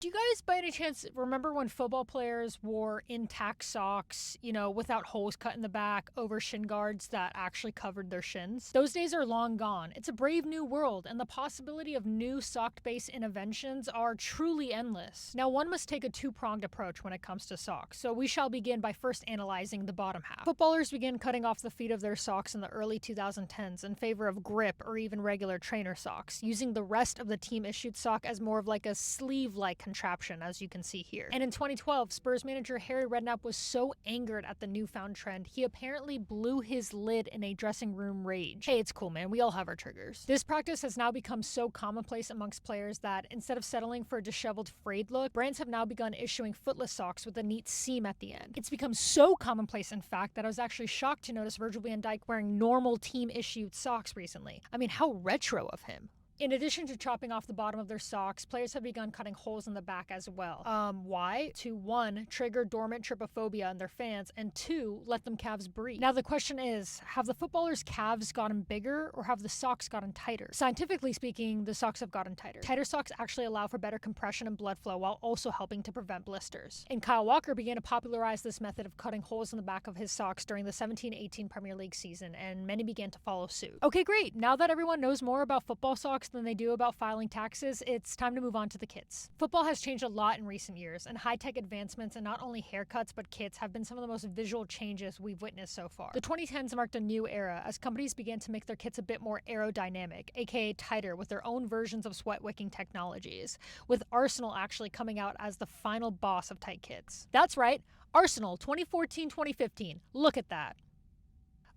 Do you guys, by any chance, remember when football players wore intact socks, without holes cut in the back over shin guards that actually covered their shins? Those days are long gone. It's a brave new world, and the possibility of new sock based inventions are truly endless. Now, one must take a two-pronged approach when it comes to socks, so we shall begin by first analyzing the bottom half. Footballers began cutting off the feet of their socks in the early 2010s in favor of grip or even regular trainer socks, using the rest of the team-issued sock as more of like a sleeve-like contraption, as you can see here. And in 2012, Spurs manager Harry Redknapp was so angered at the newfound trend, he apparently blew his lid in a dressing room rage. Hey, it's cool, man. We all have our triggers. This practice has now become so commonplace amongst players that instead of settling for a disheveled frayed look, brands have now begun issuing footless socks with a neat seam at the end. It's become so commonplace, in fact, that I was actually shocked to notice Virgil van Dijk wearing normal team-issued socks recently. I mean, how retro of him. In addition to chopping off the bottom of their socks, players have begun cutting holes in the back as well. Why? To one, trigger dormant trypophobia in their fans, and two, let them calves breathe. Now the question is, have the footballers' calves gotten bigger or have the socks gotten tighter? Scientifically speaking, the socks have gotten tighter. Tighter socks actually allow for better compression and blood flow while also helping to prevent blisters. And Kyle Walker began to popularize this method of cutting holes in the back of his socks during the 17-18 Premier League season, and many began to follow suit. Okay, great. Now that everyone knows more about football socks than they do about filing taxes, it's time to move on to the kits. Football has changed a lot in recent years, and high-tech advancements in not only haircuts but kits have been some of the most visual changes we've witnessed so far. The 2010s marked a new era as companies began to make their kits a bit more aerodynamic, aka tighter, with their own versions of sweat-wicking technologies, with Arsenal actually coming out as the final boss of tight kits. That's right, Arsenal 2014-2015. Look at that.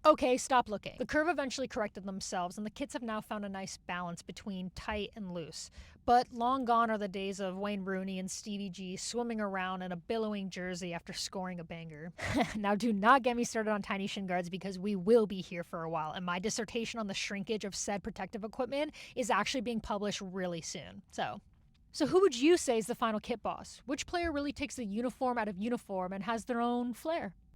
Okay, stop looking. The curve eventually corrected themselves, and the kits have now found a nice balance between tight and loose. But long gone are the days of Wayne Rooney and Stevie G swimming around in a billowing jersey after scoring a banger. Now, do not get me started on tiny shin guards because we will be here for a while, and my dissertation on the shrinkage of said protective equipment is actually being published really soon. So who would you say is the final kit boss? Which player really takes the uniform out of uniform and has their own flair?